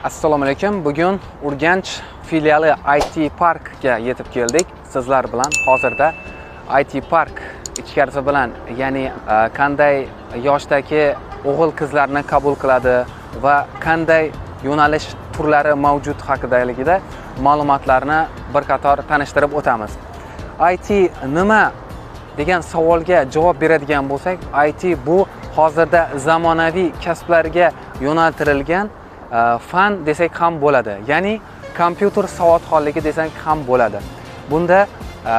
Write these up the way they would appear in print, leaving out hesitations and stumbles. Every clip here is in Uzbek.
Assalomu alaykum. Bugun Urganch filiali IT Parkga yetib keldik. Sizlar bilan hozirda IT Park ichkarisi bilan, ya'ni qanday yoshdagi o'g'il-qizlarni qabul qiladi va qanday yo'nalish turlari mavjud haqidaligida ma'lumotlarni bir qator tanishtirib o'tamiz. IT nima degan savolga javob beradigan bo'lsak, IT bu hozirda zamonaviy kasblarga yo'naltirilgan fan desak ham bo'ladi. Ya'ni kompyuter savodxonligi desak ham bo'ladi. Bunda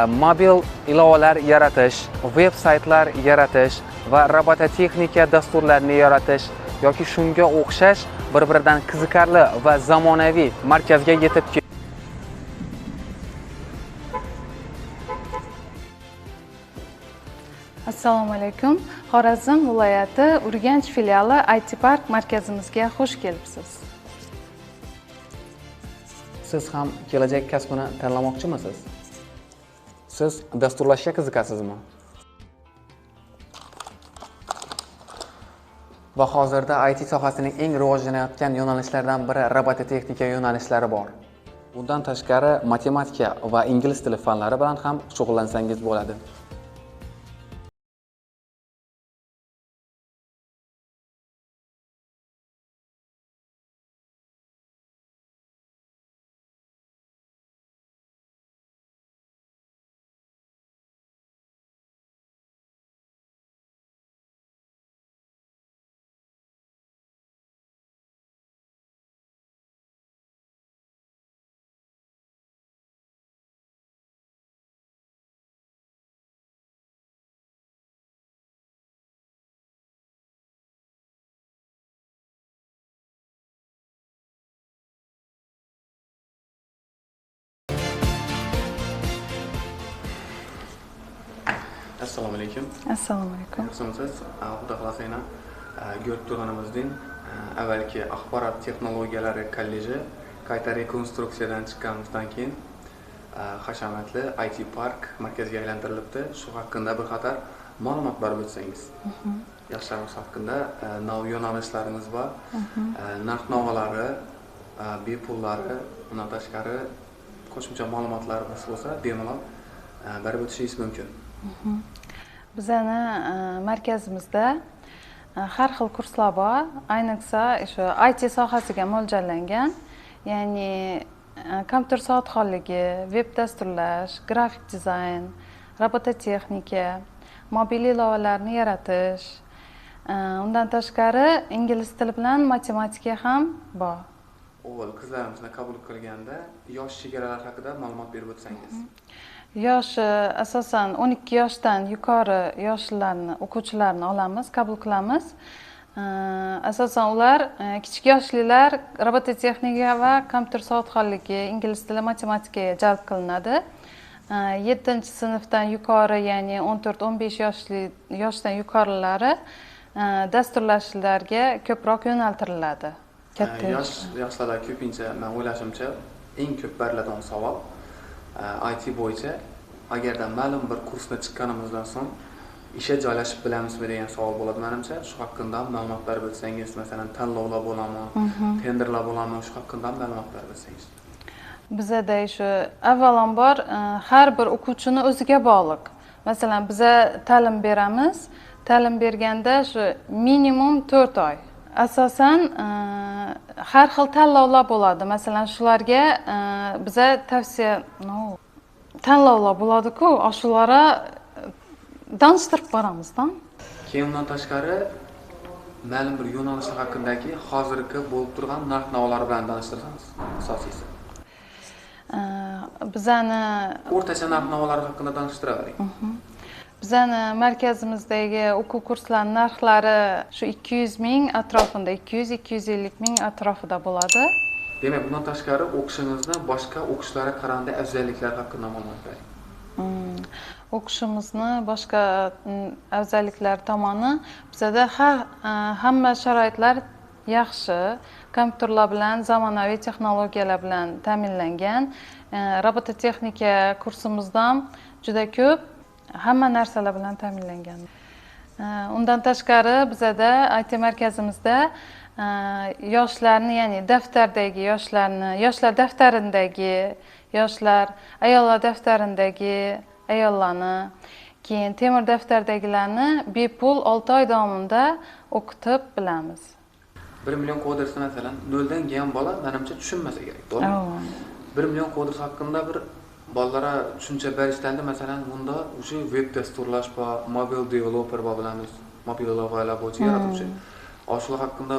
mobil ilovalar yaratish, veb-saytlar yaratish va robototexnika dasturlarini yaratish yoki shunga o'xshash bir-biridan qiziqarli va zamonaviy markazga yetib keldik. Assalomu alaykum. Xorazm viloyati Urganch filiali IT Park markazimizga xush kelibsiz. Siz ham kelajak kasbini tanlamoqchimisiz? Siz dasturlashga qiziqasizmi? Va hozirda IT sohasining eng rivojlanayotgan yo'nalishlaridan biri robototexnika yo'nalishlari bor. Bundan tashqari matematika va ingliz tili fanlari bilan ham shug'ullansangiz bo'ladi. Assalomu alaykum. Assalomu alaykum. Yaxshimisiz? Xudo xolasa yana ko'rib turganimizdan avvalgi axborot texnologiyalari kolleji qayta rekonstruksiyadan chiqqanimizdan keyin hashamatli IT Park markazga aylantirilibdi. Shu haqida bir qator ma'lumot berib o'tsangiz. Yaxshimiz haqida nav yo'nalishlarimiz bor. Narx-navolari, bepullari, undan tashqari qo'shimcha ma'lumotlar bo'lsa, bemalol berib o'tishingiz mumkin. Bizani markazimizda har xil kurslar bor. Ayniqsa shu IT sohasiga mo'ljallangan, ya'ni kompyuter savodxonligi, veb dasturlash, grafik dizayn, robototexnika, mobil ilovalarni yaratish. Undan tashqari ingliz tili bilan matematika ham bor. O'g'il-qizlarimizni qabul qilganda yosh chegaralari haqida ma'lumot berib o'tsangiz. Yoshi asosan 12 yoshdan yuqori yoshlarni, o'quvchilarni olamiz, qabul qilamiz. Asosan ular kichik yoshlilar robototexnika va kompyuter savodxonligi, ingliz tili, matematikaga jalb qilinadi. 7-sinfdan yuqori, ya'ni 14-15 yoshdan yuqorilari dasturlashlarga ko'proq yo'naltiriladi. Yoshlarda ko'pincha men o'ylashimcha eng ko'p beriladigan savol IT bo'yicha agarda ma'lum bir kursni chiqqanimizdan so'ng ishga joylashib bilamizmi degan savol bo'ladi menimcha. Shu haqida ma'lumot berib o'tsangiz, masalan, tanlovlar bo'ladimi, tenderlar bo'ladimi, shu haqida ma'lumot berib o'tsangiz. Bizada shu avvalambor har bir o'quvchini o'ziga bog'liq. Masalan, biz ta'lim beramiz. Ta'lim berganda shu minimum 4 oy. Asosan har xil tanlovlar bo'ladi. Masalan, shularga biza tavsiya tanlovlar bo'ladi-ku, shularga tanishtirib boramiz-da. Keyin undan tashqari ma'lum bir yo'nalishlar haqidagi hozirgi bo'lib turgan narx-navolar bilan tanishtiramiz asosiysi. Bizani o'rtacha narx-navolar haqida tanishtiraylik. Bizani markazimizdagi o'quv kurslarining narxlari shu 200 ming atrofida, 200-250 ming atrofida bo'ladi. Demak, bundan tashqari o'qishingizni boshqa o'qishlarga qaraganda afzalliklar haqida ma'lumot bering. O'qishimizni boshqa afzalliklar tomoni bizada hamma sharoitlar yaxshi, kompyuterlar bilan, zamonaviy texnologiyalar bilan ta'minlangan. Robototexnika kursimizdan juda ko'p hamma narsalar bilan ta'minlangan. Undan tashqari bizada IT markazimizda yoshlarni, ya'ni daftardagi yoshlarni, yoshlar daftarindagi yoshlar, ayollar daftarindagi ayollarni, keyin temir daftardagilarni bepul 6 oy davomida o'qitib bilamiz. 1 million kodersni masalan 0 dan kelgan bola menimcha tushunmasa kerak, to'g'rimi? 1 million koders haqida bir bolalara tushuncha berishganda masalan bunda o'sha web dasturlash va mobil developer va bilamiz, mobil ilovalar bo'yicha yaratuvchi. Shular haqida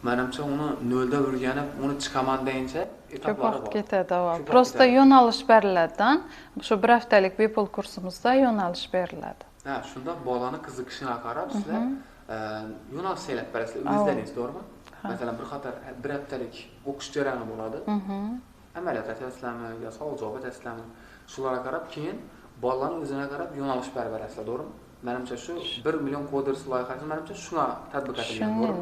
menimcha uni 0 da o'rganib, uni chiqaman deyincha Ko'p etaplari vaqt bor. ketadi. Ko'p vaqt Prosta ketadi. yo'nalish beriladidan, shu 1 haftalik bepul kursimizda yo'nalish beriladi. Ha, shunda bolani qiziqishini qarab sizlar yo'nalish saylab berasizlar. O'zlaringiz, to'g'rimi? Masalan, bir qator 1 haftalik o'qish jarayoni bo'ladi. Amaliyot etasizlarmi yo savol javob etasizlarmi? Shularga qarab keyin bolani o'zine qarab yo'nalish berib berasizlar, to'g'rimi? Menimcha shu 1 million koders loyihasi menimcha shunga tatbiq etilgan, to'g'rimi?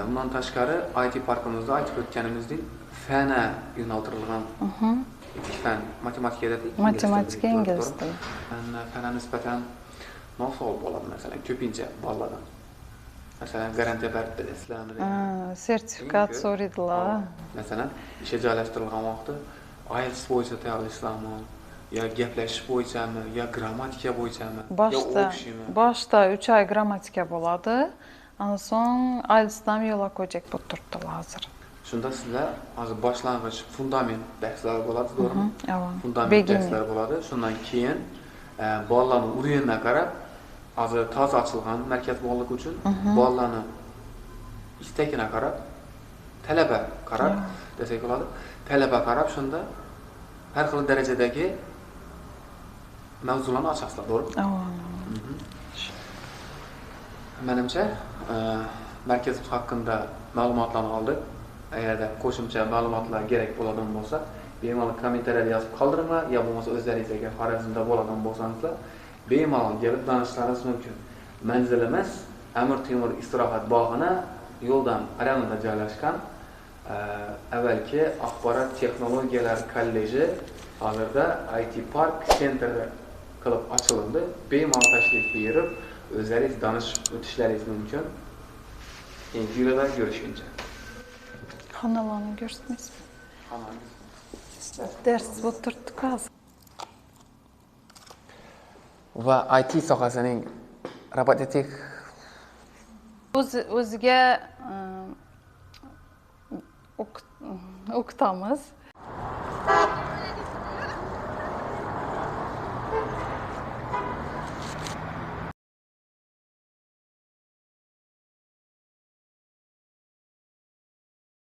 Bundan tashqari IT parkimizda aytib o'tganimizdek fana yo'naltirilgan ikki fan matematikada Matematika, ingliz tili. Fana nisbatan nosol bo'ladi masalan ko'pincha bolalardan. Masalan garantiya berib bilasizlarmi? Sertifikat so'raydilar. Masalan, ishga joylashtirilgan vaqtda IELTS bo'yicha tayyorlashlarmi, yo gaplashish bo'yichami, yo grammatika bo'yichami, yo o'qishmi? Boshda 3 oy grammatika bo'ladi, so'ng IELTSdan yo'l qo'yajak bo'lib turibdilar hozir. Shunda sizlar hozir boshlang'ich fundament darslari bo'ladi, to'g'rimi? Fundament darslari bo'ladi. Shundan keyin bolalarning o'yiniga qarab hozir toza ochilgan markaz bolalar uchun bolalarning istagiga qarab, talaba qarab desak bo'ladi. Talaba qarab shunda har xil darajadagi mavzularni ochasizlar, to'g'rimi? Menimcha markaz haqida ma'lumotlarni oldik. Agarda qo'shimcha ma'lumotlar kerak bo'ladigan bo'lsa, bemalol kommentariyada yozib qoldiringlar, yo bo'lmasa o'zlaringizga Xorazmda bo'ladigan bo'lsangizlar, bemalol kelib danishlaringiz mumkin. Manzilimiz Amir Temur istirohat bog'ini yo'ldan aramida joylashgan avvalgi axborot texnologiyalari kolleji hozirda IT Park Centerda qilib ochildi. Bemalol tashrif buyurib, o'zlaringiz danishib o'tishlaringiz mumkin. Keyingi videoda ko'rishguncha. Xonalarni ko'rsatmaysizmi? Dars bo'lib turibdi hozir. Va IT sohasining robotik o'ziga o'qitamiz.